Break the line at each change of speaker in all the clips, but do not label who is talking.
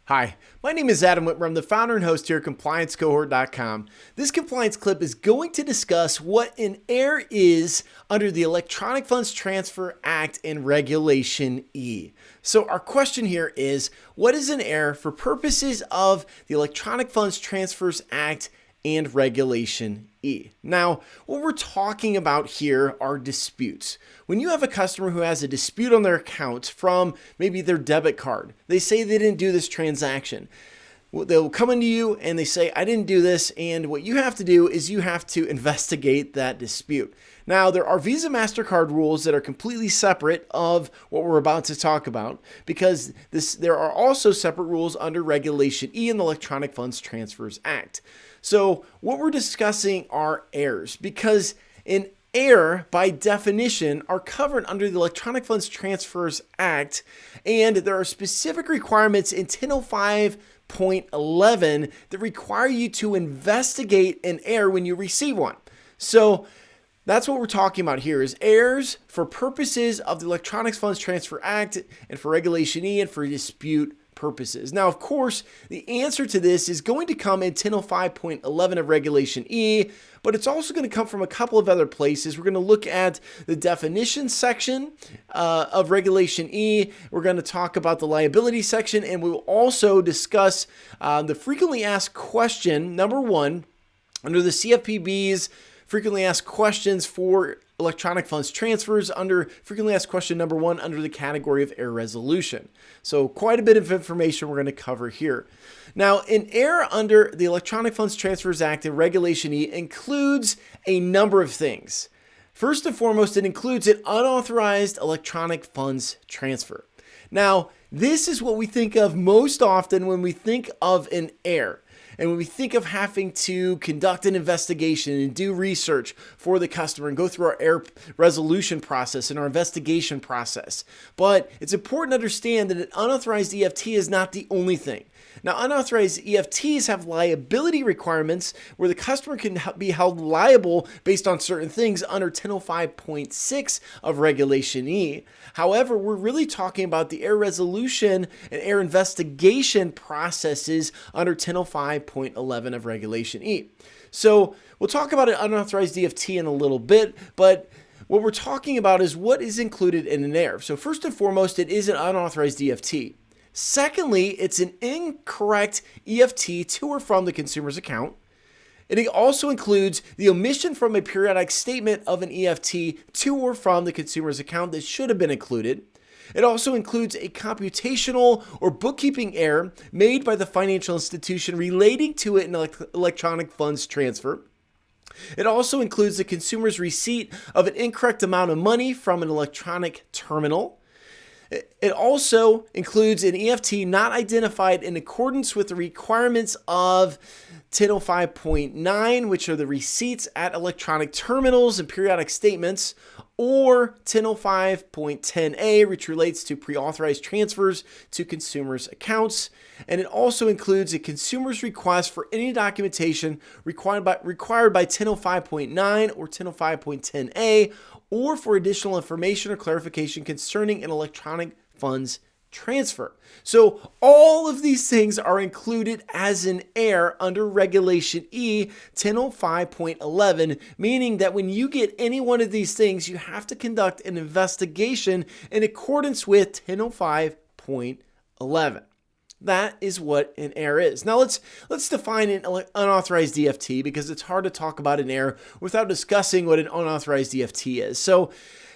Hi, my name is Adam Whitmer. I'm the founder and host here at ComplianceCohort.com. This compliance clip is going to discuss what an error is under the Electronic Funds Transfer Act and Regulation E. So our question here is, what is an error for purposes of the Electronic Funds Transfers Act and Regulation E? Now, what we're talking about here are disputes. When you have a customer who has a dispute on their account from maybe their debit card, they say they didn't do this transaction. They'll come into you and they say, I didn't do this, and what you have to do is you have to investigate that dispute. Now, there are Visa MasterCard rules that are completely separate of what we're about to talk about, because there are also separate rules under Regulation E in the Electronic Funds Transfers Act. So what we're discussing are errors, because an error, by definition, are covered under the Electronic Funds Transfers Act, and there are specific requirements in 1005.11 that require you to investigate an error when you receive one. So that's what we're talking about here, is errors for purposes of the Electronic Funds Transfer Act and for Regulation E and for dispute purposes. Now, of course, the answer to this is going to come in 1005.11 of Regulation E, but it's also going to come from a couple of other places. We're going to look at the definition section of Regulation E. We're going to talk about the liability section, and we will also discuss the frequently asked question, number one, under the CFPB's frequently asked questions for electronic funds transfers, under frequently asked question number one under the category of error resolution. So quite a bit of information we're going to cover here. Now, an error under the Electronic Funds Transfers Act and Regulation E includes a number of things. First and foremost, it includes an unauthorized electronic funds transfer. Now, this is what we think of most often when we think of an error. And when we think of having to conduct an investigation and do research for the customer and go through our error resolution process and our investigation process. But it's important to understand that an unauthorized EFT is not the only thing. Now, unauthorized EFTs have liability requirements where the customer can be held liable based on certain things under 1005.6 of Regulation E. However, we're really talking about the error resolution and error investigation processes under 1005.11 of Regulation E. So we'll talk about an unauthorized EFT in a little bit, but what we're talking about is what is included in an error. So first and foremost, it is an unauthorized EFT. Secondly, it's an incorrect EFT to or from the consumer's account. It also includes the omission from a periodic statement of an EFT to or from the consumer's account that should have been included. It also includes a computational or bookkeeping error made by the financial institution relating to an electronic funds transfer. It also includes the consumer's receipt of an incorrect amount of money from an electronic terminal. It also includes an EFT not identified in accordance with the requirements of 1005.9, which are the receipts at electronic terminals and periodic statements, or 1005.10a, which relates to pre-authorized transfers to consumers' accounts. And it also includes a consumer's request for any documentation required by 1005.9 or 1005.10a, or for additional information or clarification concerning an electronic funds transfer. So all of these things are included as an error under Regulation E 1005.11, meaning that when you get any one of these things, you have to conduct an investigation in accordance with 1005.11. That is what an error is. Now let's define an unauthorized EFT, because it's hard to talk about an error without discussing what an unauthorized EFT is. So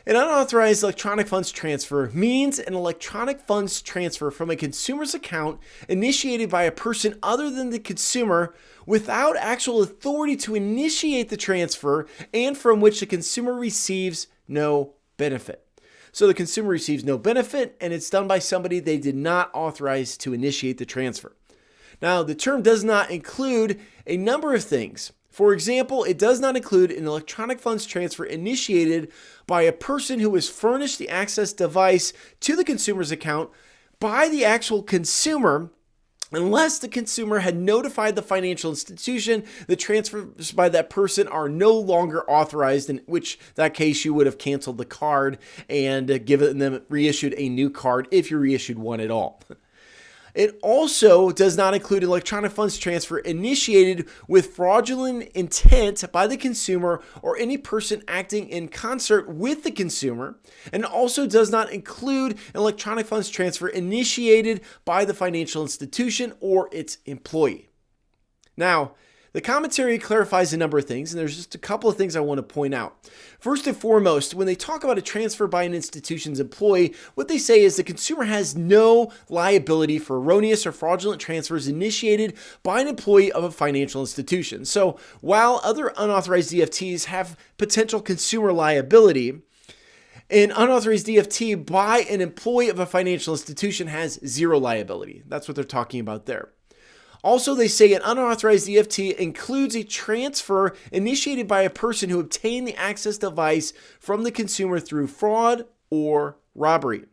an unauthorized electronic funds transfer means an electronic funds transfer from a consumer's account initiated by a person other than the consumer without actual authority to initiate the transfer and from which the consumer receives no benefit. So the consumer receives no benefit, and it's done by somebody they did not authorize to initiate the transfer. Now, the term does not include a number of things. For example, it does not include an electronic funds transfer initiated by a person who has furnished the access device to the consumer's account by the actual consumer, unless the consumer had notified the financial institution the transfers by that person are no longer authorized, in which that case you would have canceled the card and given them reissued a new card if you reissued one at all. It also does not include electronic funds transfer initiated with fraudulent intent by the consumer or any person acting in concert with the consumer, and also does not include electronic funds transfer initiated by the financial institution or its employee. Now, the commentary clarifies a number of things, and there's just a couple of things I want to point out. First and foremost, when they talk about a transfer by an institution's employee, what they say is the consumer has no liability for erroneous or fraudulent transfers initiated by an employee of a financial institution. So while other unauthorized EFTs have potential consumer liability, an unauthorized EFT by an employee of a financial institution has zero liability. That's what they're talking about there. Also, they say an unauthorized EFT includes a transfer initiated by a person who obtained the access device from the consumer through fraud or robbery.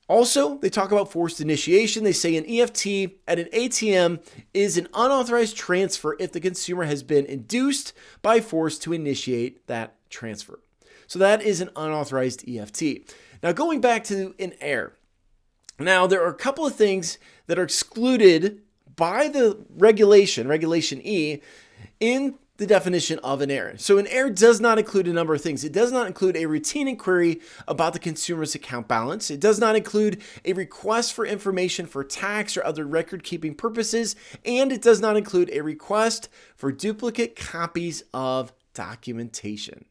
Also, they talk about forced initiation. They say an EFT at an ATM is an unauthorized transfer if the consumer has been induced by force to initiate that transfer. So that is an unauthorized EFT. Now, going back to an error. Now, there are a couple of things that are excluded by the Regulation E, in the definition of an error. So an error does not include a number of things. It does not include a routine inquiry about the consumer's account balance. It does not include a request for information for tax or other record-keeping purposes, and it does not include a request for duplicate copies of documentation.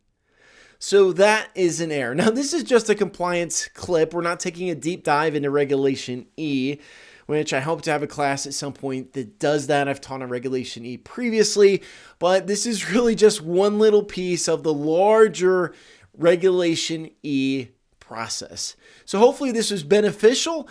So that is an error. Now, this is just a compliance clip. We're not taking a deep dive into Regulation E, which I hope to have a class at some point that does that. I've taught on Regulation E previously, but this is really just one little piece of the larger Regulation E process. So hopefully this was beneficial.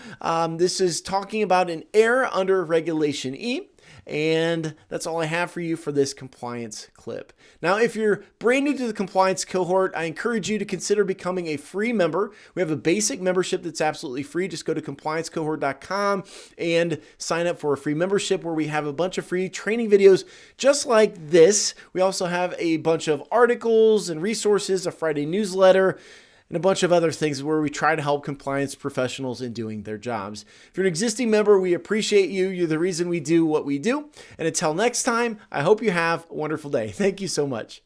This is talking about an error under Regulation E. And that's all I have for you for this compliance clip. Now, if you're brand new to the compliance cohort, I encourage you to consider becoming a free member. We have a basic membership that's absolutely free. Just go to compliancecohort.com and sign up for a free membership where we have a bunch of free training videos just like this. We also have a bunch of articles and resources, a Friday newsletter, and a bunch of other things where we try to help compliance professionals in doing their jobs. If you're an existing member, we appreciate you. You're the reason we do what we do. And until next time, I hope you have a wonderful day. Thank you so much.